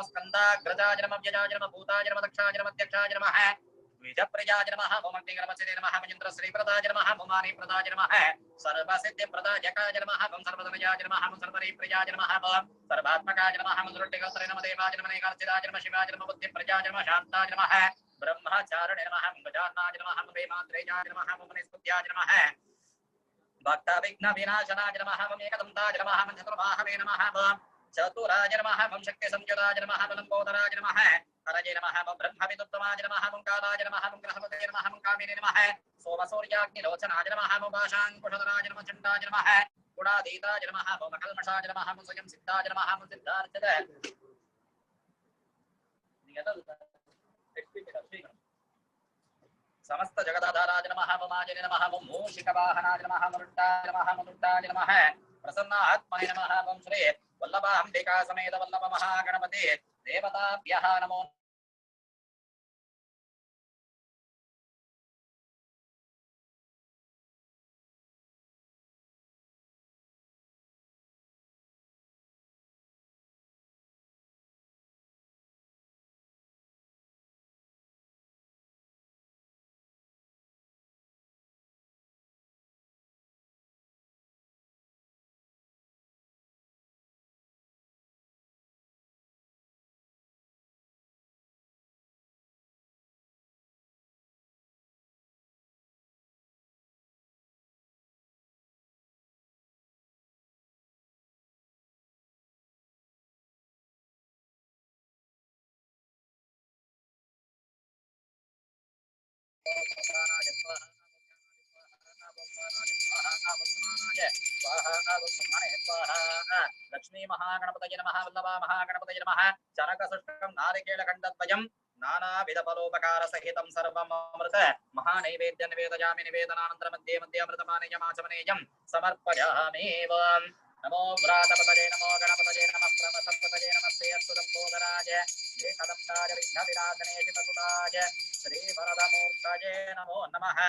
स्कंदाग्रजाय नमः व्यजाय नमः भूताय नमः दक्षाय नमः अध्यक्षाय नमः द्विजप्रजाय नमः भूमग्निग्रमसिदे नमः मञ्जुन्द्रश्रीप्रदाय नमः भूमानिप्रदाय नमः सर्वसिद्धिप्रदायकाय नमः सर्वधनयाय नमः सर्वरीप्रियाय नमः सर्वात्मकाय नमः मधुरट्टिकर्तरे नमः देवाय नमः नैकार्चिदाय नमः शिवाय नमः बुद्धिप्रजाय नमः शान्ताय नमः ब्रह्मचारिणे नमः गजाननाय नमः वेमात्रेयाय नमः मुनिस्तुत्याय नमः भक्तविघ्नविनाशनाय नमः एकदन्ताय नमः चतुर्बाहवे नमः चतुराय नमः शक्तिसंयुताय नमः लम्बोदराय नमः हरये नमः ब्रह्मविदुत्तमाय नमः कालाय नमः ग्रहपते नमः कामिने नमः सोमसूर्याग्निलोचनाय नमः पाशाङ्कुशधराय नमः चण्डाय नमः गुणातीताय नमः कल्मषाय नमः स्वयं सिद्धाय नमः सिद्धार्थद समस्त जगदाधाराय नमः ममाय नमः मूषिकवाहनाय नमः मरुट्टाय नमः मरुट्टाय नमः प्रसन्नात्मने नमः श्री वल्लभाम्बिका समेत वल्लभ महागणपति देवताभ्यः नमो लक्ष्मी महागणपतये नमः वल्लभा महागणपतये नमः चरकसुष्कं नारिकेलखण्डद्वयं नानाविधफलोपकार सहितं सर्वमृत महानैवेद्य निवेदयामि निवेदनानन्तरं मध्ये मध्ये अमृतपानीयमाचमनेयं समर्पयामि नमो व्रातपतये नमो गणपतये नमः प्रमथपतये नमस्ते अस्तुलम्बोदराय एकदन्ताय विघ्नविनाशने चितसुताय श्रीवरदमूर्तये नमो नमः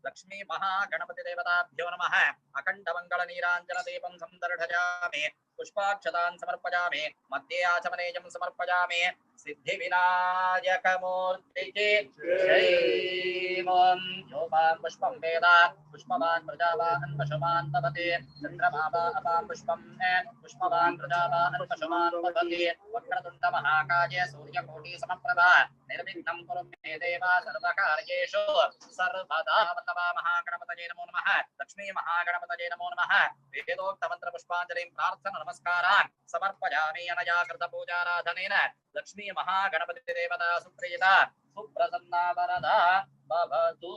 लक्ष्मी महागणपति देवताभ्यो नमः अखंडमंगल नीरांजन दीपं संदर्शयामि पुष्पाक्षतान् समर्पयामि मध्ये आचमनेयं समर्पयामि सिद्धि विनायक मूर्तिके जय ओम योपान् पुष्पं वेद पुष्पवान् प्रजावान् पशुमान् भवति चन्द्रमा अपां पुष्पं पुष्पवान् प्रजावान् पशुमान् भवति वक्रतुण्ड महाकाय सूर्यकोटि समप्रभा निर्विघ्नं कुरु मे देव सर्वकार्येषु सर्वदा वल्लभा महागणपतये नमो नमः लक्ष्मी महागणपतये नमो नमः वेदोक्त मंत्र पुष्पांजलिं प्रार्थना नमस्कारान् समर्पयामि अनया कृत पूजाराधनेन लक्ष्मी महागणपति देवता सुप्रीता सुप्रसन्ना वरदा भवतु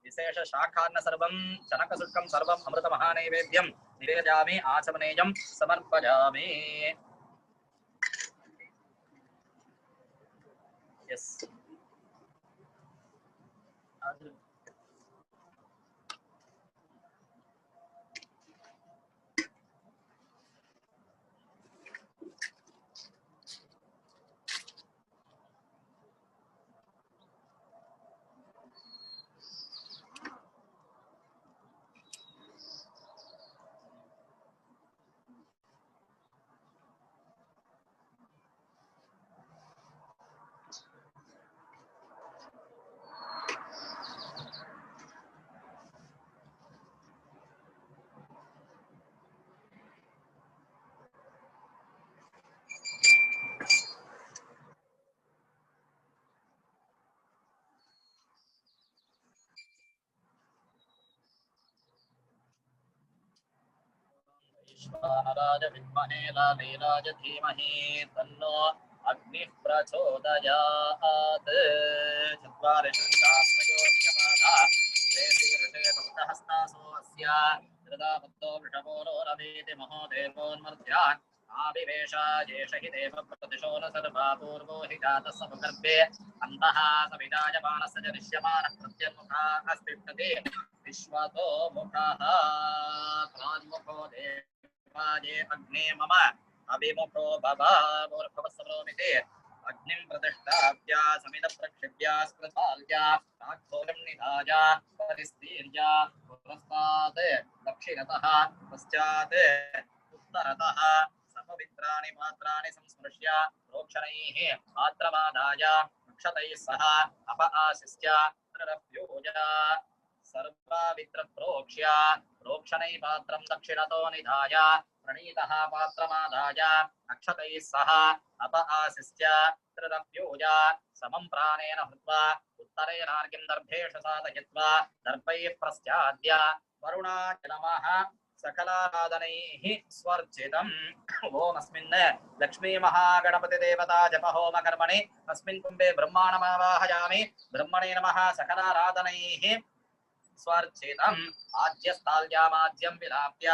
विशेष शाखान्न सर्वं चनकसुष्कं सर्वं अमृत महानैवेद्यं निवेदयामि आचमनेयं समर्पयामि यस विश्वानराज विद्महे लालीराज धीमहि तन्नो अग्निः प्रचोदयात् चत्वारि शृङ्गास्त्रयोऽप्यपादा हस्तासो अस्य हृदाबद्धो वृषभो नो रवीति महोदेवोन्मर्त्यान् आविवेशाजेष हि देव प्रतिशो न सर्वा पूर्वो हि जातः समुगर्भे अन्तः सविदायमानस्य च दृश्यमानः प्रत्यन्मुखः स्तिष्ठति विश्वतो मुखः प्रान्मुखो देवाये अग्ने मम अभिमुखो भवामूर्भवस्सरोमिति अग्निं प्रतिष्ठाप्य समिद प्रक्षिप्य स्पृशाल्य काक्षोरं निधाय परिस्तीर्य पुरस्तात् दक्षिणतः पश्चात् उत्तरतः सर्वमित्राणि पात्राणि संस्पृश्य प्रोक्षणैः पात्रमादाय नक्षतैः सह अपआशिष्य त्रिरप्योज सर्वावित्रप्रोक्ष्य प्रोक्षणैः पात्रं दक्षिणतो निधाय प्रणीतः पात्रमादाय अक्षतैः सह अपआशिष्य त्रिरप्योज समं प्राणेन हृत्वा उत्तरेणार्घ्यं दर्भेषु साधयित्वा दर्भैः प्रस्याद्य वरुणाय नमः सकलाराधनैः स्वर्जितम् ओमस्मिन् लक्ष्मी महागणपति देवता जप होम कर्मणि अस्मिन् कुम्भे ब्रह्माणमावाहयामि ब्रह्मणे नमः सकलाराधनैः स्वर्जितम् आज्यस्थाल्यामाज्यं विलाप्य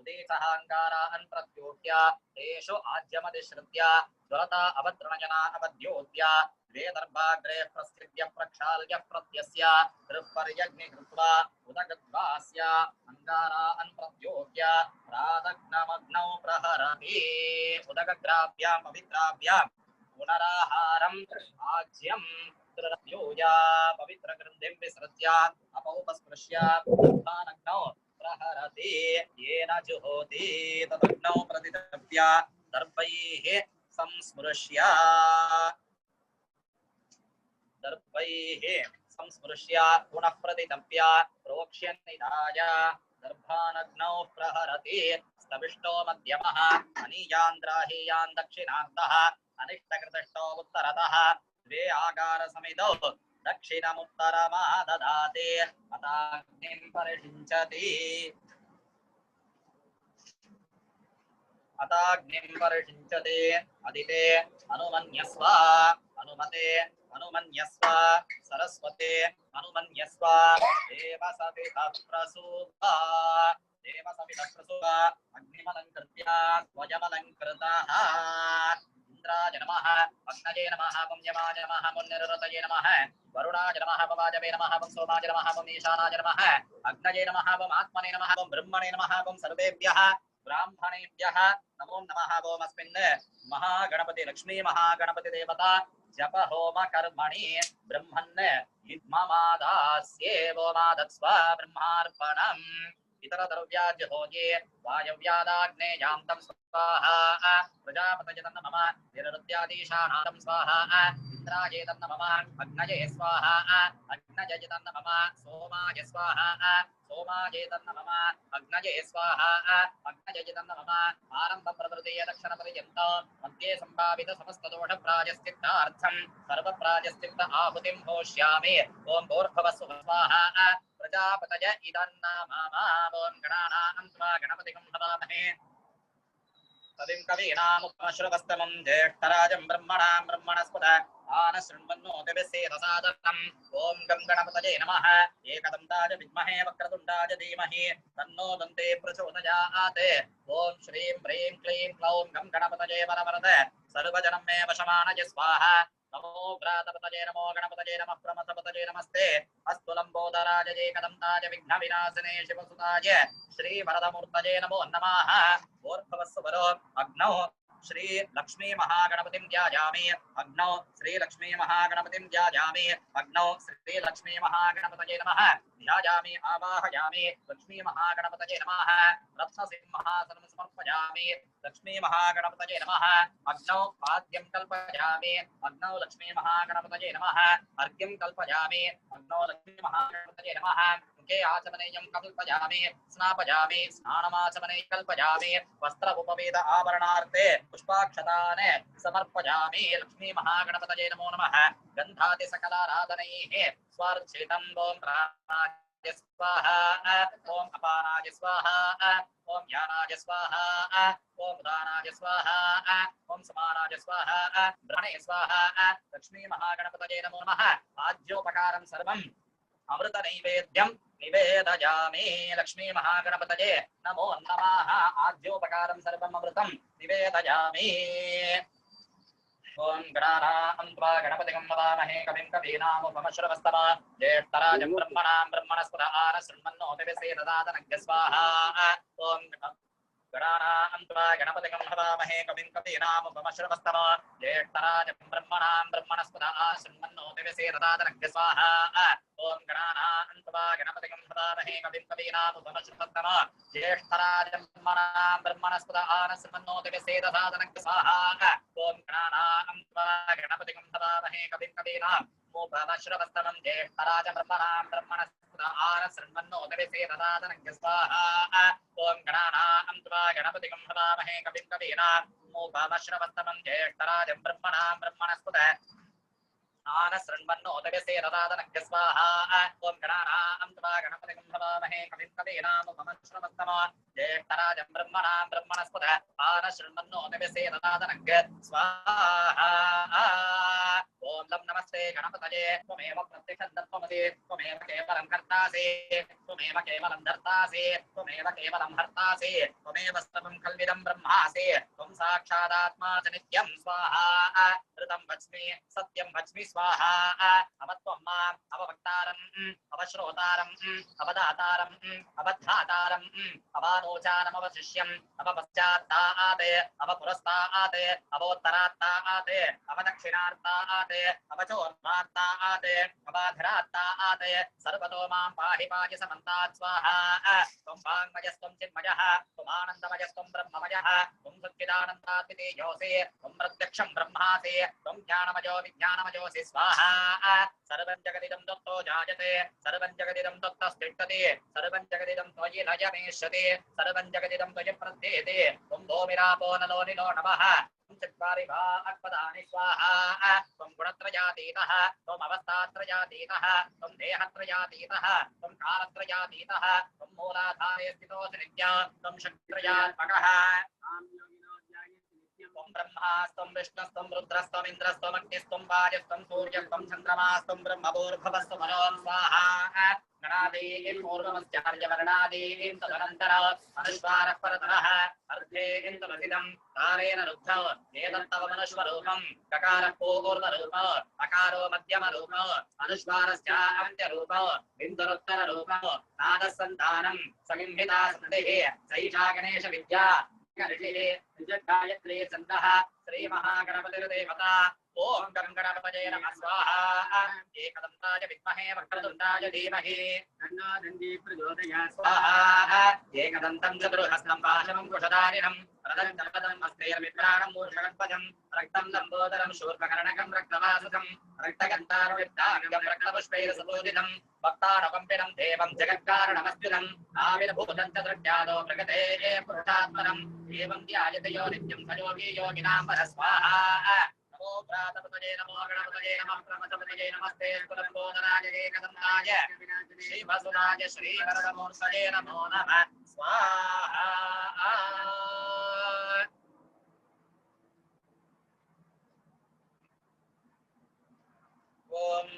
उदेशहाङ्गारान् प्रत्योक्य तेषु आज्यमधिश्रित्य ज्वलता अवद्रणजना अवद्योत्य द्वे दर्भाग्रे प्रस्थित्य प्रक्षाल्य प्रत्यस्य त्रिपर्यग्नि कृत्वा उदगद्वास्य अङ्गारान् प्रत्योक्य प्रादग्नमग्नौ प्रहरति उदगग्राभ्यां पवित्राभ्यां पुनराहारम् आज्यं त्रिरप्योजा पवित्रग्रन्थिं विसृज्य अपौपस्पृश्य दर्भानग्नौ प्रहरति येन जुहोति तदग्नौ प्रतितप्य दर्भैः संस्पृश्य पुनः प्रतितप्य प्रोक्ष्यन्निधाय दर्भानग्नौ प्रहरति स्तविष्टो मध्यमः अनीयान्द्राहीयान् दक्षिणान्तः अनिष्टकृतिष्ठो उत्तरतः द्वे आगारसमितौ दक्षिणमुत्तरमाददाति अताग्निं परिषिञ्चति अदिते अनुमन्यस्व अनुमते अनुमन्यस्व सरस्वते अनुमन्यस्व देवसवितः प्रसूता अग्निमलङ्कृत्य स्वयमलङ्कृतः इंद्राय नमः अग्नये नमः पुण्यमाय नमः मुन्निरृतये नमः वरुणाय नमः वाजवे नमः सोमाय नमः ईशानाय नमः अग्नये नमः आत्मने नमः ब्रह्मणे नमः सर्वेभ्यः ब्राह्मणेभ्यः नमो नमः ओमस्मिन् महागणपति लक्ष्मी महागणपति देवता जप होम कर्मणि ब्रह्मन् इद्ममादास्येवोमादत्स्व ब्रह्मार्पणम् इतर द्रव्याज्यहोगे वायव्यादाग्नेयां तं स्वाहा प्रजापतये तन्न मम निरृत्यादीशानां स्वाहा इंद्राये तन्न मम अग्नये स्वाहा अग्नये तन्न मम सोमाय स्वाहा सोमाये तन्न मम अग्नये स्वाहा अग्नये तन्न मम आरम्भं प्रवृत्तीय दक्षिणपर्यन्तं मध्ये सम्भावित समस्तदोष प्रायश्चित्तार्थं सर्वप्रायश्चित्त आहुतिं घोष्यामि ओं भूर्भुवस्सुः स्वाहा प्रजापतय इदन्नामामावों गणानां त्वा गणपतिं हवामहे तदिं कवीनामुपश्रुवस्तमं ज्येष्ठराजं ब्रह्मणां ब्रह्मणस्पद आनशृण्वन्नो दिवसेदसादनम् ॐ गं गणपतये नमः एकदन्ताय विद्महे वक्रतुण्डाय धीमहि तन्नो दन्ते प्रचोदयात् ॐ श्रीं ह्रीं क्लीं क्लौं गं गणपतये वरवरद सर्वजनं मे वशमानय स्वाहा नमो व्रातपतये नमो गणपतये नमः प्रमथपतये नमस्ते अस्तु लम्बोदराय एकदन्ताय विघ्नविनाशिने शिवसुताय श्रीवरदमूर्तये नमो नमः ऊर्ध्वस्वरो अग्नौ श्री लक्ष्मी महागणपतिं ध्यायामि अग्नौ श्री लक्ष्मी महागणपतिं ध्यायामि अग्नौ श्री लक्ष्मी महागणपतये नमः ध्यायामि आवाहयामि लक्ष्मी महागणपतये नमः रत्नसिंहासनं समर्पयामि लक्ष्मी महागणपतये नमः अग्नौ पाद्यं कल्पयामि अग्नौ लक्ष्मी महागणपतये नमः अर्घ्यं कल्पयामि अग्नौ लक्ष्मी महागणपतये नमः मुखे आचमनेयं कल्पयामि स्नापयामि स्नानमाचमने कल्पयामि वस्त्र उपवेद आवरणार्थे पुष्पाक्षतान् समर्पयामि लक्ष्मी महागणपतये नमो नमः गन्धादि सकलाराधनैः स्वार्चितं ॐ प्राणाय स्वाहा ओम अपानाय स्वाहा ओम ज्ञानाय स्वाहा ओम उदानाय स्वाहा ओम समानाय स्वाहा ब्रह्मणे स्वाहा लक्ष्मी महागणपतये नमो नमः आद्योपकारं सर्वम् अमृत नैवेद्यं निवेदयामि लक्ष्मी महागणपतये नमो नमः आद्योपकारं सर्वम् अमृतं निवेदयामि ओम गणानां त्वा गणपतिं वदामहे कविं कवीनामुपमश्रवस्तमा ज्येष्ठराजं ब्रह्मणां ब्रह्मणस्पद आनशृण्वन्नोतिभिः ददातनग्य स्वाहा ओम गणानां त्वा गणपतिं वदामहे कविं कवीनामुपमश्रवस्तमा ज्येष्ठराजं ब्रह्मणां ब्रह्मणस्पद आनशृण्वन्नोतिभिः ददातनग्य स्वाहा ओम गणानां त्वा गणपतिं वदामहे कविं कवीनामुपमश्रवस्तमा ज्येष्ठराजं ब्रह्मणां ब्रह्मणस्पद आनशृण्वन्नोतिभिः ददातनग्य स्वाहा ओम गणानां त्वा गणपतिं वदामहे कविं कवीनामुपमश्रवस्तमं ज्येष्ठराजं ब्रह्मणां ब्रह्मणस्पद आनशृण्वन्नोतिभिः ददातनग्य स्वाहा ओम गणानां त्वा गणपतिं वदामहे कविं कवीनामुपमश्रवस्तमं ज्येष्ठराजं ब्रह्मणां ब्रह्मणस्पद आनशृण्वन्नोतिभिः ददातनग्य स्वाहा ओम गणानां त्वा गणपतिं वदामहे कविं कवीनामुपमश्रवस्तमं ज्येष्ठराजं ब्रह्मणां ब्रह्मणस्पद आनशृण्वन्नोतिभिः ददातनग्य स्वाहा ओम लं नमस्ते गणपतये त्वमेव प्रत्यक्षं तत्त्वमसि त्वमेव केवलं कर्तासि त्वमेव केवलं धर्तासि त्वमेव केवलं हर्तासि त्वमेव सर्वं कल्विदं ब्रह्मासि त्वं साक्षादात्मासि नित्यं स्वाहा ऋतं वच्मि सत्यं वच्मि स्वाहा अवत्वं माम् अववक्तारम् अवश्रोतारम् अवदातारम् अवधातारम् अवानोचानमवशिष्यम् अवपश्चात्तात् अवपुरस्तात् अवोत्तरात्तात् अवदक्षिणात्तात् अवचोर्ध्वात्तात् अवाधरात्तात् सर्वतो मां पाहि पाहि समन्तात् स्वाहा त्वं वाङ्मयस्त्वं चिन्मयः त्वमानन्दमयस्त्वं ब्रह्ममयः त्वं सच्चिदानन्दात्मितेजोऽसि त्वं प्रत्यक्षं ब्रह्मासि त्वं ज्ञानमयो विज्ञानमयोऽसि स्वाहा सर्वं जगदिदं दत्तो जायते सर्वं जगदिदं दत्तस्तिष्ठति सर्वं जगदिदं त्वयि लयमेष्यति सर्वं जगदिदं त्वयि प्रत्येते त्वं भूमिरापो नलो निलो नमः चत्वारि वा अक्पदानि स्वाहा त्वं गुणत्रयातीतः त्वम् अवस्थात्रयातीतः त्वं देहत्रयातीतः त्वं कालत्रयातीतः त्वं मूलाधारे स्थितोऽसि नित्यं त्वं शक्तित्रयात्मकः त्वं ब्रह्मास्त्वं विष्णुस्त्वं रुद्रस्त्वमिन्द्रस्त्वम् अग्निस्त्वं वायुस्त्वं सूर्यस्त्वं चन्द्रमास्त्वं ब्रह्मभूर्भुवस्त्वं मनो स्वाहा गणादीन् पूर्वमस्यार्यवर्णादीन् तदनन्तर अनुस्वारः परतरः अर्धेन तमसिदं कारेण रुद्धौ एतत्तव मनुष्वरूपं ककारः पूर्वरूपौ अकारो मध्यमरूपौ अनुस्वारस्य अन्त्यरूपौ बिन्दुरुत्तररूपौ नादः सन्तानं संहिता सन्धिः सैषा गणेशविद्या गायत्री छन्दः श्रीमहागणपतिर्देवता ओम गणपतये नमः स्वाहा एकदन्ताय विद्महे वक्रतुण्डाय धीमहि तन्नो दन्ती प्रचोदयात् स्वाहा एकदन्तं चतुर्हस्तं पाशमं कुशधारिणं रदन्तपदं हस्तैर्विप्राणं मूषकपदं रक्तं लम्बोदरं शूर्पकर्णकं रक्तवासुकं रक्तगन्धारविद्धाङ्गं रक्तपुष्पैर्सपूजितं भक्तानुकम्पिनं देवं जगत्कारणमस्त्युतम् आविर्भूतं च द्रव्यादो प्रगते पुरुषात्मनम् एवं ध्यायते यो नित्यं स योगी योगिनां वरः स्वाहा नमो प्रातपतये नमो गणपतये नमः प्रमथपतये नमस्ते कुलम्बोदराय एकदन्ताय श्रीवसुदाय श्रीवरदमूर्तये नमो नमः स्वाहा ओम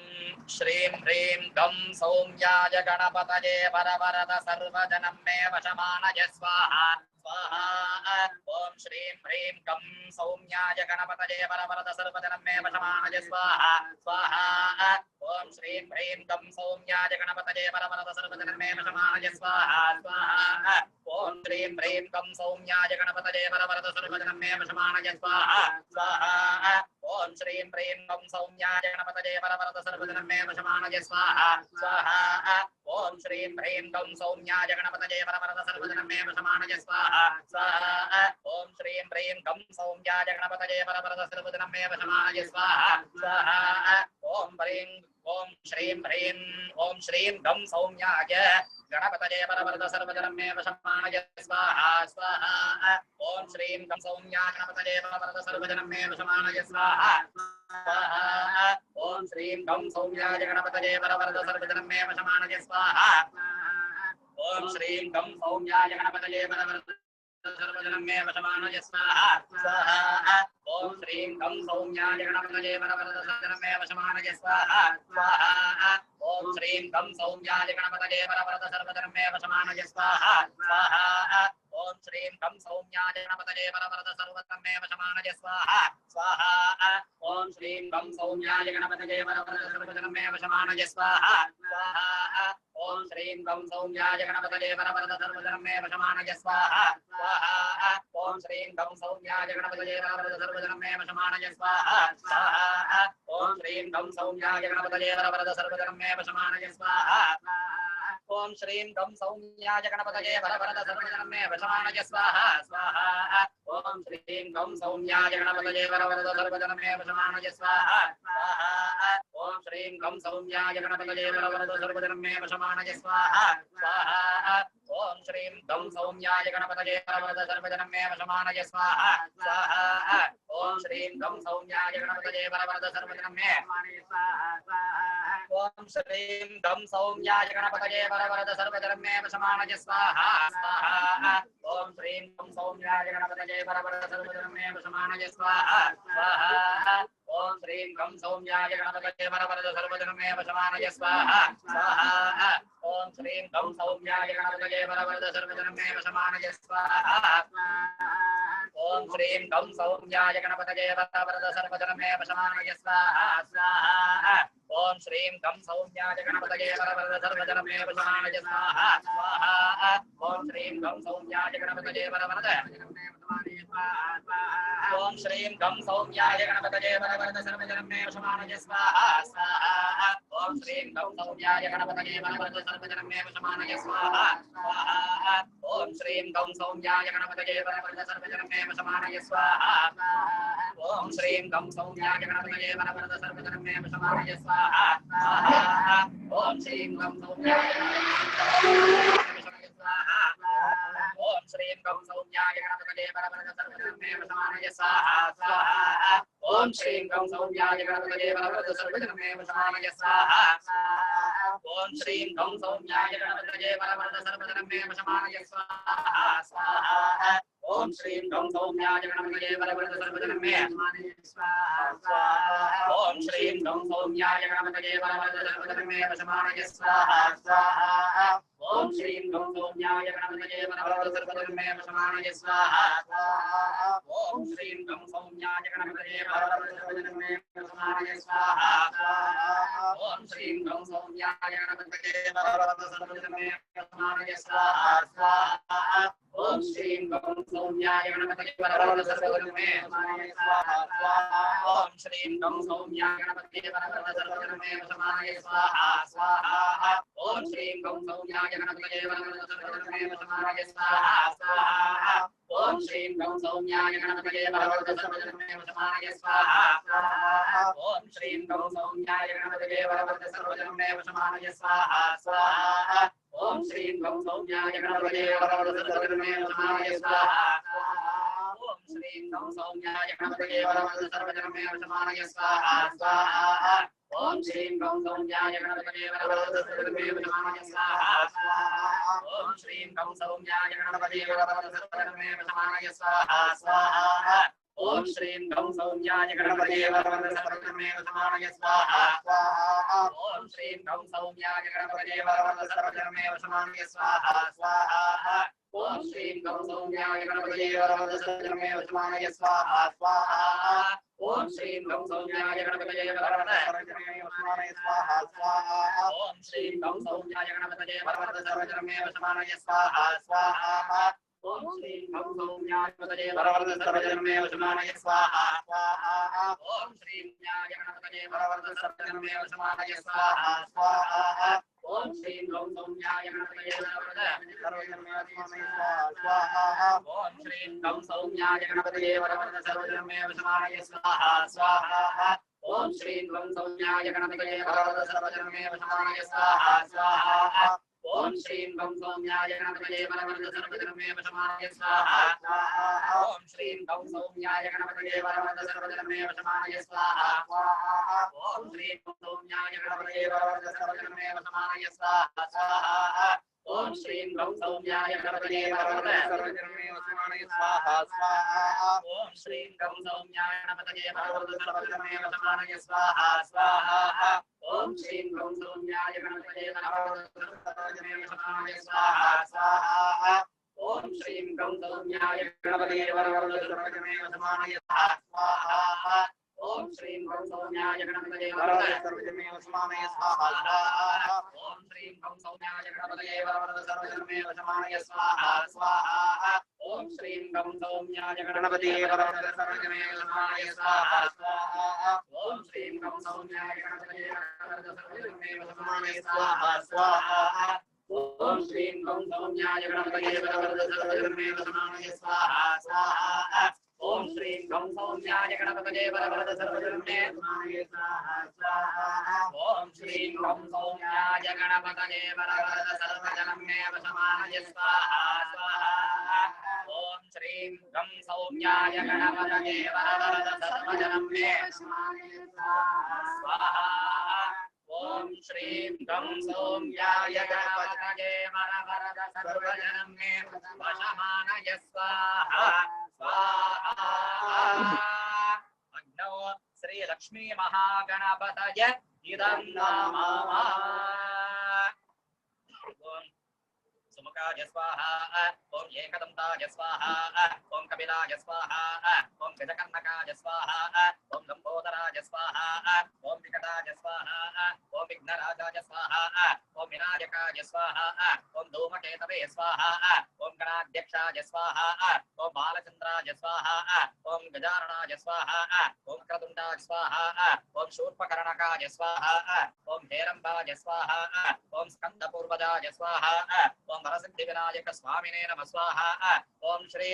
श्रीं ह्रीं गं सौम्याय गणपतये वरवरद सर्वजनं मे वशमानय स्वाहा स्वाहा ओम श्रीं ह्रीं गं सौम्याय गणपतये वरवरद सर्वजनं मे वशमानय स्वाहा स्वाहा ओम श्रीं ह्रीं गं सौम्याय गणपतये वरवरद सर्वजनं मे वशमानय स्वाहा स्वाहा ओम श्रीं ह्रीं गं सौम्याय गणपतये वरवरद सर्वजनं मे वशमानय स्वाहा स्वाहा ओम श्रीं ह्रीं गं सौम्याय गणपतये वरवरद सर्वजनं मे वशमानय स्वाहा स्वाहा ओम श्रीं ह्रीं गं सौम्याय गणपतये वरवरद सर्वजनं मे वशमानय स्वाहा स्वाहा ओम श्रीं ह्रीं गं सौम्याय गणपतये वरवरद सर्वजनं मे वशमानय स्वाहा स्वाहा ओम श्रीं ह्रीं गं सौम्याय गणपतये परवरद सर्वजनमे वशमानय स्वाहा स्वाहा ओम श्रीं गं सौम्या गणपतये परवरद सर्वजनमे वशमानय स्वाहा स्वाहा ओम श्रीं गं सौम्या गणपतये परवरद सर्वजनमे वशमानय स्वाहा ओम श्रीं गं सौम्या गणपतये परवरद सर्वजनमे वशमानय स्वाहा स्वाहा ओम श्रीं गं सौम्या गणपतये परवरद सर्वजनमे वशमानय स्वाहा स्वाहा ओम श्रीं गं सौम्या गणपतये परवरद सर्वजनमे वशमानय स्वाहा स्वाहा ओम श्रीं गं सौम्या गणपतये परवरद सर्वजनमे वशमानय स्वाहा स्वाहा ओम श्रीं गं सौम्या गणपतये परवरद सर्वजनमे वशमानय स्वाहा स्वाहा ओम श्रीं गं सौम्या गणपतये परवरद सर्वजनमे वशमानय स्वाहा स्वाहा ओम श्रीं गं सौम्या गणपतये परवरद सर्वजनमे वशमानय स्वाहा स्वाहा ओम श्रीं गं सौम्या गणपतये परवरद सर्वजनमे वशमानय स्वाहा ओम श्रीं गं सौम्या गणपतये परवरद सर्वजनमे वशमानय स्वाहा स्वाहा ओम श्रीं गं सौम्या गणपतये परवरद सर्वजनमे वशमानय स्वाहा स्वाहा ओम श्रीं गं सौम्या गणपतये परवरद सर्वजनमे वशमानय स्वाहा स्वाहा ओम श्रीं गं सौम्या गणपतये परवरद सर्वजनमे वशमानय स्वाहा स्वाहा ओम श्रीं गं सौम्या गणपतये परवरद सर्वजनमे ओम श्रीं गं सौम्या गणपतये परवरद सर्वजनमे वशमानय स्वाहा स्वाहा ओम श्रीं गं सौम्या गणपतये परवरद सर्वजनमे वशमानय स्वाहा स्वाहा ओम श्रीं गं सौम्या गणपतये परवरद सर्वजनमे वशमानय स्वाहा स्वाहा ओम श्रीं गं सौम्या गणपतये परवरद सर्वजनमे वशमानय स्वाहा ओम श्रीं गं सौम्या गणपतये परवरद सर्वजनमे वशमानय स्वाहा स्वाहा ओम श्रीं गं सौम्या गणपतये परवरद सर्वजनमे वशमानय स्वाहा स्वाहा ओम श्रीं गं सौम्या गणपतये परवरद ओम श्रीं गं सौम्या गणपतये परवरद सर्वजनमे वशमानय स्वाहा स्वाहा ओम श्रीं गं सौम्या गणपतये परवरद सर्वजनमे वशमानय स्वाहा स्वाहा ओम श्रीं गं सौम्या गणपतये परवरद सर्वजनमे वशमानय स्वाहा ओम श्रीं गं सौम्या गणपतये परवरद सर्वजनमे वशमानय स्वाहा स्वाहा ओम श्रीं गं सौम्या ओम श्रीं गं सौम्या गणपतये परवरद सर्वजनमे वशमानय स्वाहा स्वाहा ओम श्रीं गं सौम्या गणपतये परवरद सर्वजनमे वशमानय स्वाहा ओम श्रीं गं सौम्या गणपतये परवरद सर्वजनमे वशमानय स्वाहा स्वाहा ओम श्रीं गं सौम्या गणपतये परवरद सर्वजनमे स्वाहा ओम श्रीं गं सौम्या गणपतये परवरद सर्वजनमे वशमानय स्वाहा स्वाहा ओम श्रीं गं सौम्या गणपतये परवरद सर्वजनमे वशमानय स्वाहा ओम श्रीं गं सौम्या गणपतये परवरद सर्वजनमे वशमानय स्वाहा ओम श्रीं गं सौम्या गणपतये परवरद सर्वजनमे वशमानय स्वाहा स्वाहा ओम श्रीं गं सौम्या गणपतये परवरद सर्वजनमे वशमानय स्वाहा स्वाहा ओम श्रीं गं सौम्या गणपतये परवरद सर्वजनमे वशमानय स्वाहा स्वाहा ओम श्रीं गं सौम्या गणपतये परवरद सर्वजनमे वशमानय स्वाहा स्वाहा ओम श्रीं गं सौम्या गणपतये परवरद सर्वजनमे वशमानय स्वाहा स्वाहा ओम श्रीं गं सौम्या गणपतये परवरद सर्वजनमे वशमानय स्वाहा स्वाहा ओम श्रीं गं सौम्या गणपतये परवरद सर्वजनमे वशमानय स्वाहा ओम श्रीं गं सौम्या गणपतये परवरद सर्वजनमे वशमानय स्वाहा स्वाहा ओम श्रीं गं सौम्या गणपतये परवरद सर्वजनमे वशमानय स्वाहा ओम श्रीं गं सौम्या गणपतये परवरद सर्वजनमे वशमानय स्वाहा स्वाहा ओम श्रीं गं सौम्या गणपतये परवरद सर्वजनमे वशमानय स्वाहा ओम श्रीं गं सौम्या गणपतये परवरद सर्वजनमे वशमानय स्वाहा स्वाहा ओम श्रीं गं सौम्या गणपतये परवरद सर्वजनमे वशमानय स्वाहा स्वाहा ओम श्रीं गं सौम्या गणपतये परवरद सर्वजनमे वशमानय स्वाहा स्वाहा ओम श्रीं गं सौम्या गणपतये परवरद सर्वजनमे वशमानय स्वाहा स्वाहा ओम श्रीं गं सौम्या गणपतये परवरद सर्वजनमे वशमानय स्वाहा स्वाहा ओम श्रीं गणपतये परवरद सर्वजनमे वशमानय स्वाहा स्वाहा ओम श्रीं गं सौम्या गणपतये परवरद सर्वजनमे वशमानय स्वाहा ओम श्रीं गं सौम्या गणपतये परवरद सर्वजनमे वशमानय स्वाहा स्वाहा ओम श्रीं गं सौम्या गणपतये परवरद सर्वजनमे वशमानय स्वाहा स्वाहा ओम श्रीं गं सौम्याय गणपतये वरवरद सर्वजनमे वशमानय स्वाहा ओम श्रीं गं सौम्याय गणपतये वरवरद सर्वजनमे वशमानय स्वाहा ओम श्रीं गं सौम्याय गणपतये वरवरद सर्वजनमे वशमानय स्वाहा स्वाहा ओम श्रीं गं सौम्याय गणपतये वरवरद सर्वजनमे वशमानय स्वाहा स्वाहा ओम श्रीं गं सौम्याय गणपतये वरवरद सर्वजनमे वशमानय स्वाहा स्वाहा ओम श्रीं गं सौम्याय गणपतये वरवरद सर्वजनमे वशमानय स्वाहा स्वाहा ओम श्रीं गं सौम्याय गणपतये वरवरद सर्वजनमे वशमानय स्वाहा ओम श्रीं गं सौम्याय गणपतये वरवरद सर्वजनमे वशमानय स्वाहा ओम श्रीं गं सौम्याय गणपतये वरवरद सर्वजनमे वशमानय स्वाहा स्वाहा ओम श्रीं गं सौम्याय गणपतये वरवरद सर्वजनमे वशमानय स्वाहा स्वाहा ओम श्रीं गं सौम्याय गणपतये वरवरद सर्वजनमे वशमानय स्वाहा स्वाहा ओम श्रीं गं सौम्याय गणपतये वरवरद सर्वजनमे वशमानय स्वाहा स्वाहा ओम श्रीं गं सौम्याय गणपतये वरवरद सर्वजनमे वशमानय स्वाहा स्वाहा ओम श्रीं गं सौम्याय गणपतये वरवरद सर्वजनमे वशमानय स्वाहा स्वाहा ओम श्रीं गं सौम्याय गणपतये वरवरद सर्वजनमे वशमानय स्वाहा ओम श्रीं गं सौम्याय गणपतये वरवरद सर्वजनमे वशमानय स्वाहा अग्नौ श्री लक्ष्मी महागणपतये इदं नमः ओम सुमुखाय स्वाहा ओम एकदन्ताय स्वाहा ओम कपिलाय स्वाहा ओम गजकर्णकाय स्वाहा ओम लंबोदराय स्वाहा ओम विकटाय स्वाहा ओम विघ्नराजाय स्वाहा ओम विनायकाय स्वाहा ओम धूमकेतवे स्वाहा ओम गणाध्यक्षाय स्वाहा ओम बालचंद्राय स्वाहा ओम गजाननाय स्वाहा ओम क्रतुंडाय स्वाहा ओम शूर्पकर्णकाय स्वाहा ओम हेरंबाय स्वाहा ओम स्कंदपूर्वजाय स्वाहा ओम वरसिद्धि विनायक स्वामिने नमः स्वाहा ओम श्री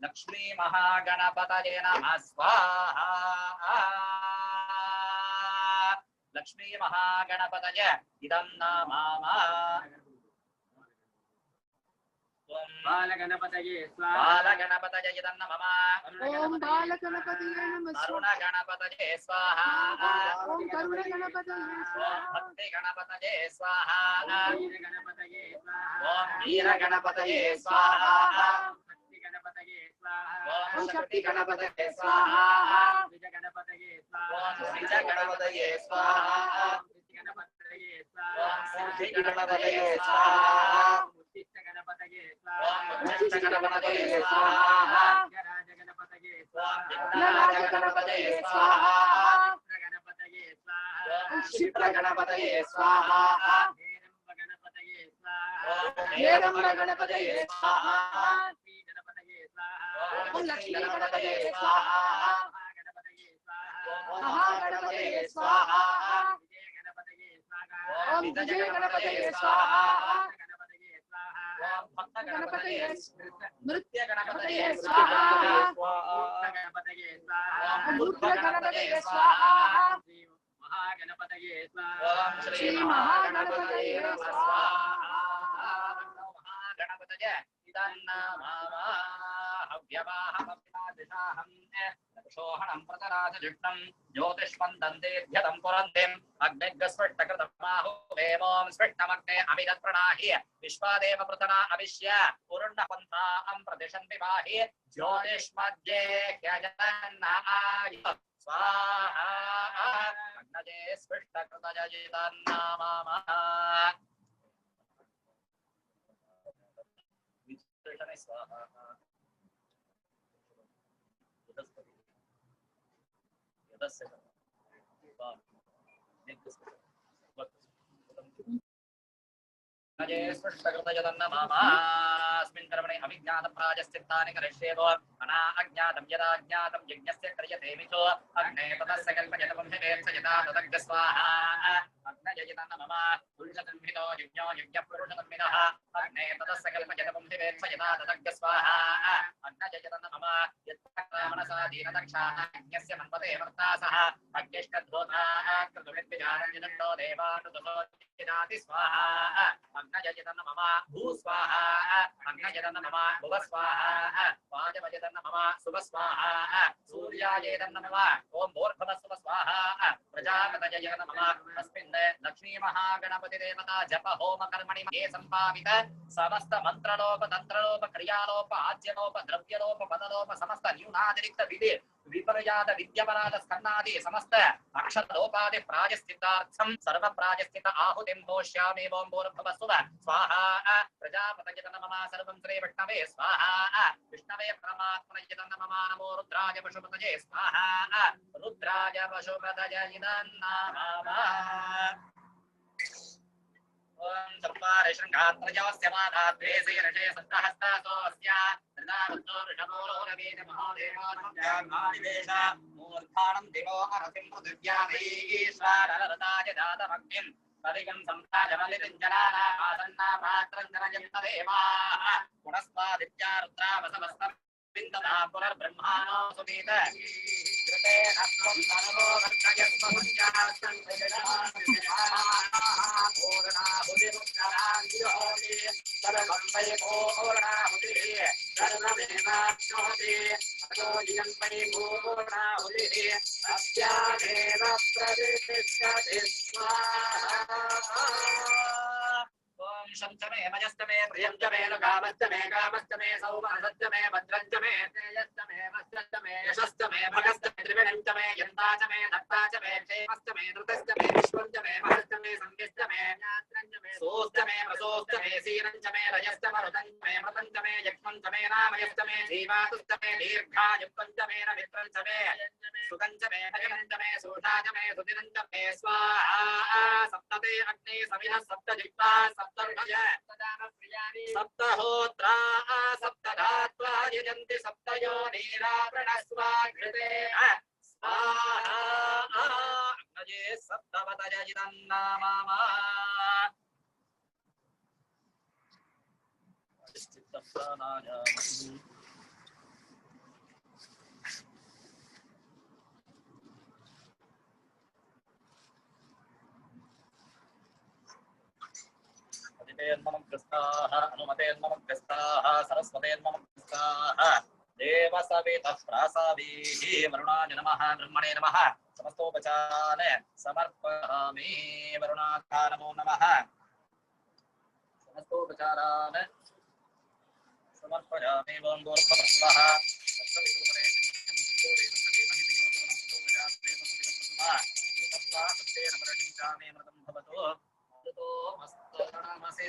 लक्ष्मी महागणपतये नमः स्वाहा लक्ष्मी महागणपतये इदं नमः ओम बालगणपतये स्वाहा बालगणपतये इदं नमः ओम बालगणपतये नमः अरुण गणपतये स्वाहा ओम करुण गणपतये ओम भक्ति गणपतये स्वाहा वीर गणपतये स्वाहा ओम वीर गणपतये स्वाहा गणपतये स्वाहा ओम शक्ति गणपतये स्वाहा विज गणपतये स्वाहा ओम विज गणपतये स्वाहा गणपतये स्वाहा ओम सिद्धि गणपतये स्वाहा उत्तिष्ठ गणपतये स्वाहा ओम उत्तिष्ठ गणपतये स्वाहा राज गणपतये स्वाहा विघ्नराज गणपतये स्वाहा गणपतये स्वाहा ओम क्षिप्र गणपतये स्वाहा गणपतये स्वाहा हेरंब गणपतये स्वाहा गणपतये स्वाहा ओम लक्ष्मी गणपतये स्वाहा गणपतये स्वाहा महागणपतये स्वाहा गणपतये स्वाहा ओम विजय गणपतये स्वाहा गणपतये स्वाहा ओम भक्त गणपतये नृत्य गणपतये स्वाहा गणपतये स्वाहा बुद्ध गणपतये स्वाहा महागणपतये स्वाहा ओम श्री महागणपतये स्वाहा महागणपतये इदं नमः हव्यवाहमपितादिशाहं शोहणं प्रतराजजुष्टं ज्योतिष्मन्दन्तेभ्यदं पुरन्तिम् अग्निग्स्फुष्टकृतमाहुदेवों स्फुष्टमग्ने अमिरत्प्रणाहि विश्वादेव पृतना अविश्य पूर्णपन्थां प्रदिशन्ति पाहि ज्योतिष्मध्ये ह्यजन्नाय स्वाहा अग्नजे स्फुष्टकृतजयितं नमः स्वाहा अस्मिन् कर्मणे अविज्ञातप्रायश्चित्तानि करिष्येतो अना अज्ञातं यदा ज्ञातं यज्ञस्य क्रियते मिथो अग्ने ततस्य कल्पयतमं हिमेत्स यदा तदग्ध स्वाहा అగ్నయజన మమ పురుషసంహితో యజ్ఞో యజ్ఞపురుషసంహినః అగ్నే తదస్సకల్పజనపం దివేత్సయనా దదగ్గ స్వాహా అగ్నయజన మమ యత్రామణసాదీనదక్షాః యజ్ఞస్య మన్మతే వర్తాసః అగ్నిష్కద్భూతాః కృతుమిత్తిజానంజనంతో దేవానుదసోజనాతి స్వాహా అగ్నయజన మమ భూస్వాహా అగ్నయజన మమ భువస్వాహా వాజమయజన మమ సుభస్వాహా సూర్యాయజన మమ ఓం భూర్భువస్సువ స్వాహా ప్రజాపతయజన మమ తస్మిన్ లక్ష్మీ మహాగణపతి దేవతా జప హోమ కర్మణి ఏ సంపావిత సమస్త మంత్రలోప తంత్రలోప క్రియాలోప ఆద్యలోప ద్రవ్యలోప పదలోప సమస్త న్యూనాతిరిక్త విధి విపర్యాద విద్యపరాధ స్కందాది సమస్త అక్షరలోపాది ప్రాయశ్చిత్తార్థం సర్వ ప్రాయశ్చిత ఆహుతిం పోష్యామి ఓం భూర్భువస్సువ స్వాహా ప్రజాపతయ నమః సర్వం శ్రీ విష్ణవే స్వాహా విష్ణవే పరమాత్మనే నమః నమో రుద్రాయ పశుపతయే స్వాహా రుద్రాయ పశుపతయే నమః ఓం చత్వారి శృంగాత్రజవస్య మాధాత్రే శీర్షే సప్తహస్తాసోస్య త్రిదావత్తో ఋషభోలో రవీన మహోదేవానుజామానివేశ మూర్ధానం దివో అరసిం పృథివ్యామీశ్వరరతాయ జాతమగ్నిం పరిగం సంప్రాజమలిరంజనానాపాసన్నా పాత్రంజనయంతదేవాః పునస్వాదిత్యా రుద్రావసమస్తం విందనా పునర్బ్రహ్మాణో సునీత కృతే నస్వం సర్వో వర్తయస్మహుంజాస్తం పూర్ణాహుతిముత్తరాంజోతి సర్వం వై పూర్ణాహుతిః సర్వమేవాప్నోతి అతో ఇయం వై పూర్ణాహుతిః తస్యాదేవ ప్రతిష్ఠతి స్వాహా ఓం శంచమే మజస్తమే ప్రియంచమే కామస్తమే కామస్తమే సౌమనసత్తమే భద్రంచమే తేజస్తమే వస్త్రస్తమే యశస్తమే భగస్తమే త్రివిణంచమే యంతాచమే దత్తాచమే క్షేమస్తమే ధృతస్తమే విశ్వంచమే మహస్తమే సంవిస్తమే యాత్రంచమే సోస్తమే ప్రసోస్తమే సీరంచమే రజస్తమరుతంచమే మృతంచమే యక్ష్మంచమే నామయస్తమే జీవాతుస్తమే దీర్ఘాయుక్తంచమే నమిత్రంచమే సుతంచమే భజనంచమే సూషాచమే సుదినంచమే స్వాహా సప్తతే అగ్ని సమిధ సప్తజిహ్వా సప్తహోత్రా సప్తధాత్వా యజంతి సప్తయో నీరావృణస్వాఘృతే స్వాహా అగ్నయే సప్తవతయజిదన్నామా అనుమతేన్మమగ్రస్తాః సరస్వతేన్మమగ్రస్తాః దేవసవితః ప్రాసావీః వరుణాయ నమః బ్రహ్మణే నమః సమస్తోపచారాన్ సమర్పయామి వరుణాయ నమో నమః సమస్తోపచారాన్ సమర్పయామి ఓం భూర్భువస్సువః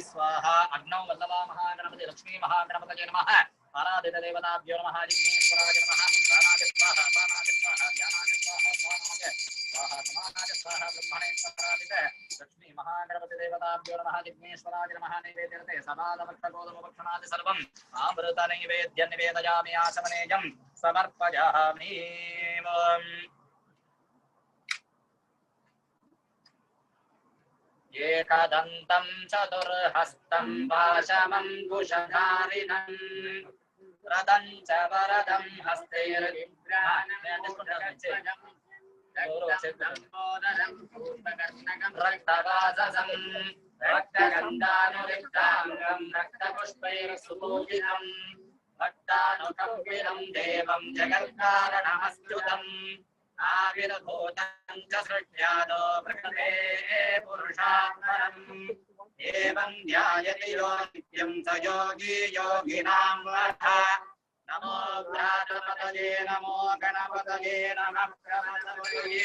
स्वाहा अग्नौ वल्लभा महागणपति लक्ष्मी महागणपतये नमः आराधित देवताभ्यो नमः जिग्नेश्वराय नमः मंत्राणाय स्वाहा पानाय स्वाहा ध्यानाय स्वाहा स्वानाय स्वाहा समानाय स्वाहा ब्रह्मणे स्वाहादित लक्ष्मी महागणपति देवताभ्यो नमः जिग्नेश्वराय नमः नैवेद्यते समादमक्षगोदमभक्षणादि सर्वम् आमृत नैवेद्य निवेदयामि आचमनेयं समर्पयामि एकदन्तं चतुर्हस्तं पाशमङ्कुशधारिणं रदं च वरदं रक्तवाससं रक्तगन्धानुलिप्ताङ्गं रक्तपुष्पैर्सुपूजितं भक्तानुकम्पितं देवं जगत्कारणमस्तुतम् आविर्भूतं च सृष्ट्यादो प्रकृते पुरुषात्मनम् एवं ध्यायति यो नित्यं स योगी योगिनां वः नमो गणपतये नमो गणपतये नमः प्रभवे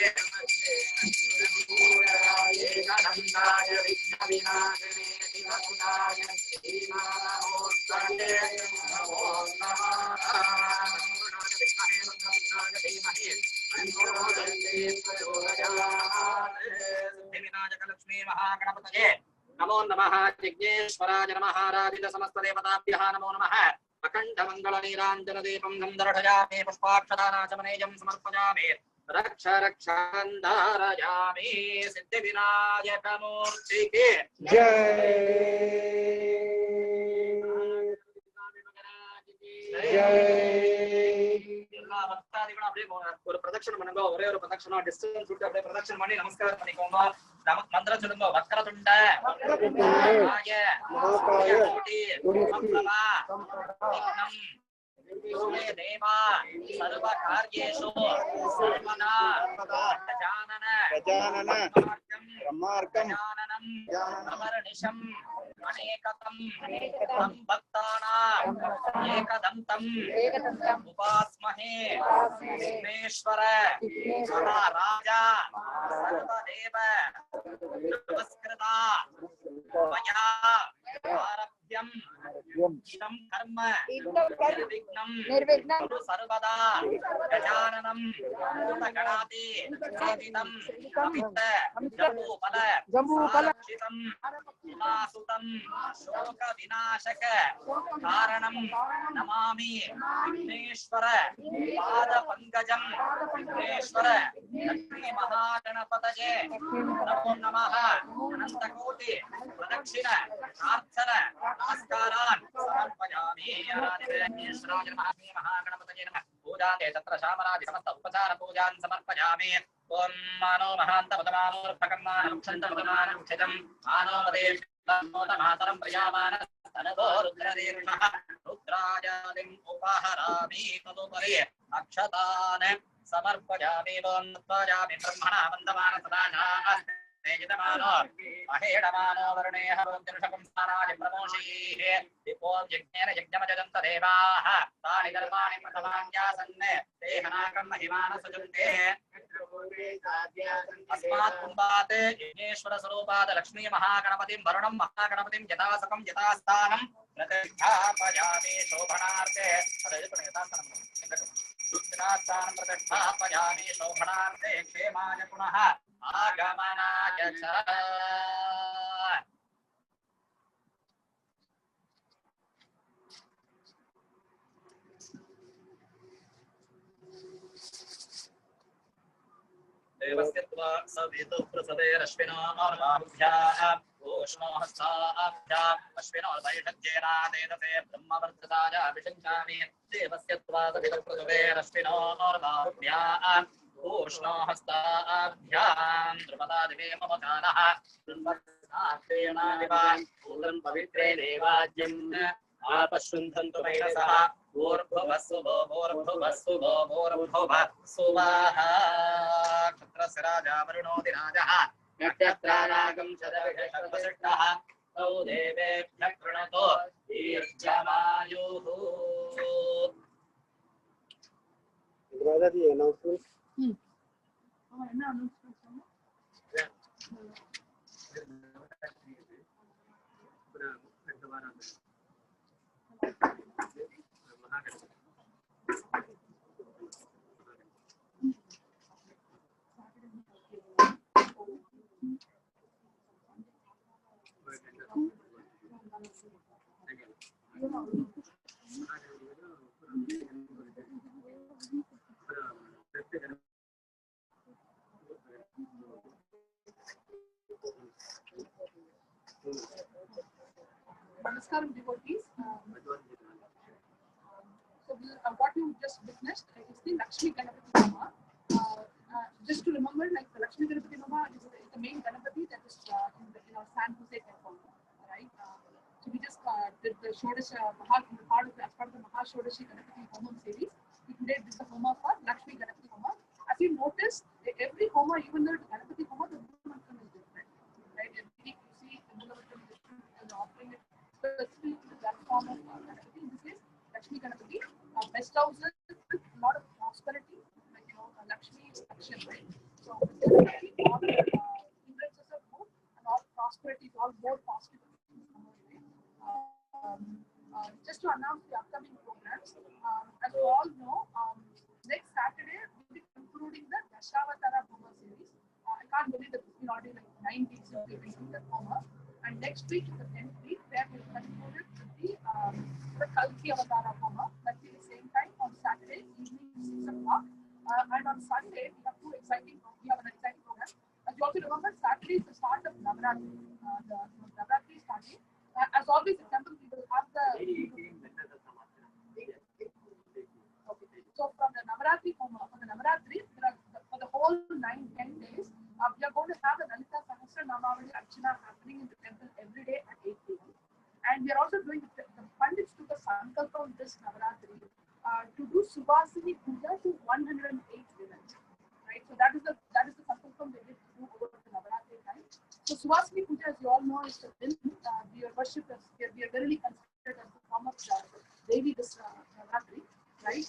एकदन्ताय विघ्नविनाशिने शिवसुताय श्रीमानमोत्तरे नमो नमः लक्ष्मी महागणपतये नमो नमः जिज्ञेश्वराय नमः आराधित समस्त देवताभ्यः नमो नमः अखण्ड मंगल नीराञ्जन दीपं गन्धर्ढयामि पुष्पाक्षदानाचमनेयं समर्पयामि रक्ष रक्षान्धारयामि सिद्धिविनायकमूर्तिके जय जय எல்லா பக்தாதிகளும் அப்படியே ஒரு பிரதட்சணம் பண்ணுங்க. ஒரே ஒரு பிரதட்சணம் டிஸ்டன்ஸ் விட்டு அப்படியே பிரதட்சணம் பண்ணி நமஸ்காரம் பண்ணிக்கோங்க. மந்திரம் சொல்லுங்க. வக்ரதுண்ட மகாகாய கோடி சம்ப்ரபா விக்னம் யோமே தேவா சர்வ கார்யேஷு சர்வதா கஜானன ब्रह्मार्कं கஜானனம் அமரநிஷம் அநேகதம் தம் பக்தானாம் ஏகதந்தம் உபாஸ்மஹே விக்னேஸ்வர மகாராஜா சர்வதேவ நமஸ்கிருதா மயா ஆரப்யம் இதம் கர்ம निर्विघ्नं सर्वदा गजाननं भूतगणाति सेवितं अमित जम्बूफल साक्षितं उमासुतं शोक विनाशक कारणं नमामि विघ्नेश्वर पाद पंकजं विघ्नेश्वर लक्ष्मी महागणपतये नमो नमः अनंतकोटि प्रदक्षिण प्रार्थन नमस्कारान् समर्पयामि। श्रीराज महागणपतये नमः। पूजान्ते तत्र शामरादि समस्त उपचार पूजान् समर्पयामि। ओम मानो महान्तपदमानोर्भकम्मानं क्षन्तपदमानं क्षितं मानो मदेशोतमातरं प्रयामान तनभो रुद्रदीर्घः रुद्राजालिम् उपहरामि तदुपरि अक्षतान् समर्पयामि। ओम त्वायामि ब्रह्मणा वन्दमान सदानः तेजमानो अहेडमानो वर्णेह वृद्धिर्षकं स्थानाय प्रमोषीः दिपों यज्ञेन यज्ञमजन्त देवाः तानि कर्माणि प्रथमान्यासन् ते हनाकं महिमान सजुन्ते अस्मात् कुम्भात् यज्ञेश्वर स्वरूपात् लक्ष्मी महागणपतिं वरुणं महागणपतिं यथासकं यथास्थानं प्रतिष्ठापयामि शोभनार्थे यथास्थानं प्रतिष्ठापयामि शोभनार्थे क्षेमाय पुनः आगमनाय च। देवस्य त्वा सवितुः प्रसवेरश्विनो अर्वाभ्याः ओष्णो हस्ताभ्याः अश्विनो वैषज्येनादेदसे ब्रह्मवर्धताय विषञ्चामि। देवस्य त्वा सवितुः प्रसवेरश्विनो अर्वाभ्याः ओष्णो हस्ताभ्यां द्रुपदादिवे ममकानः पूर्णं पवित्रे देवाज्यम् आपश्रुन्धन्तु मैनसः भूर्भुवस्सुभो भूर्भुवस्सुभो भूर्भुवस्सुवाहा। क्षत्रस्य राजा वरुणोऽधिराजः नक्षत्रानागं शतविषशतवसिष्ठः तौ देवेभ्यः कृणोतु दीर्घमायुः। Namaskaram devotees. What you just witnessed is the Lakshmi Ganapati Homa. Just to remember, like the Lakshmi Ganapati Homa is the main Ganapati that is in our San Jose temple, right? So we just did the Shodasha part of the Maha Shodashi Ganapati Homa series. We today did the Homa for Lakshmi Ganapati Homa. As you notice, every Homa, even though the Ganapati Homa, the Mulamantam is different, right? Every week you see the Mulamantam is different and offering it specifically to the platform of Ganapati. In this case, Lakshmi Ganapati best houses with a lot of prosperity, like Lakshmi is action, right? So Ganapati, all the hindrances are good and all prosperity is all more positive. Just to announce the upcoming programs, as you all know, next Saturday we'll be concluding the Dashavatara Homa series. I can't believe that it's been already like 9 weeks since we've been doing that Homa. And next week is the 10th week where we'll conclude it with the Kalki Avatara Homa. That will be the same time on Saturday evening 6 o'clock. And on Sunday we have Navratri starting. As always, in temple we will have the. Okay. So from the Navaratri, for the Navaratri, for the whole 9-10 days, we are going to have a Lalita Sahasra Namavali Archana happening in the temple every day at 8 p.m. And we are also doing the Pandits took a sankalpa on this Navaratri to do Subhasini Puja to 108 women. Right? So that is the sankalpa they did do over the Navaratri time. So Subhasini Puja, as you all know, is the we are worshipped as we are really considered as the form of Devi this Navaratri. Right?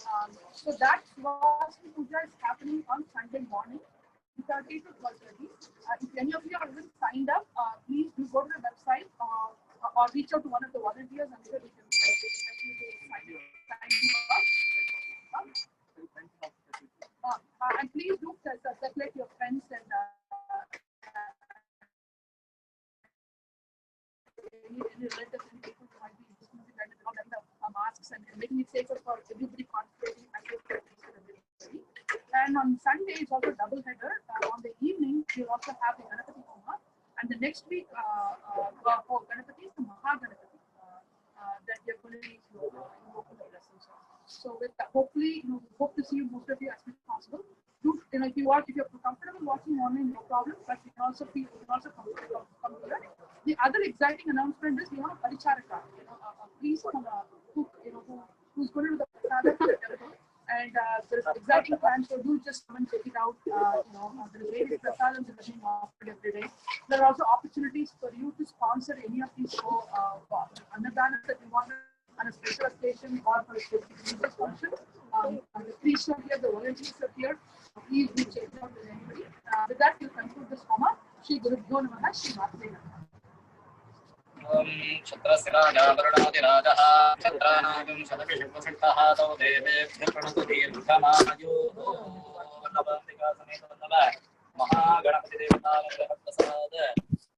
So that Subhasini Puja is happening on Sunday morning, 3:30 to 12:30. If any of you are even signed up, please do go to the website or reach out to one of the volunteers and we can help you to sign you up. And please do circulate your friends and any relatives and people who might be interested in the masks and making it safer for everybody participating and for everybody. And on Sunday it's also double header. On the evening we'll also have the Ganapati Homa, and the next week for Ganapati is the Maha Ganapati that we are going to be invoking the blessings of. So with that, hopefully, hope to see you most of you as much as possible. If you're comfortable watching online, no problem. But you can also come here. The other exciting announcement is we have a Paricharaka, a priest from who's going to do the prasadam. And there's exciting plans, so do just come and check it out. There's various prasadams that are being offered every day. There are also opportunities for you to sponsor any of these annadanas that you want on a special occasion or for a specific function. Please show here, the volunteers are here. Please do check it out with anybody. With that, we'll conclude this Homa. Shri Gurubhyo Namaha, Shri Matre Namaha. क्षत्रस्य राजा वरुणादिराजः क्षत्रानागं शतभिषिक्तसिद्धः तौ देवेभ्यः प्रणतु दीर्घमायुः नवान्तिका समेत महागणपति देवतानुग्रहप्रसाद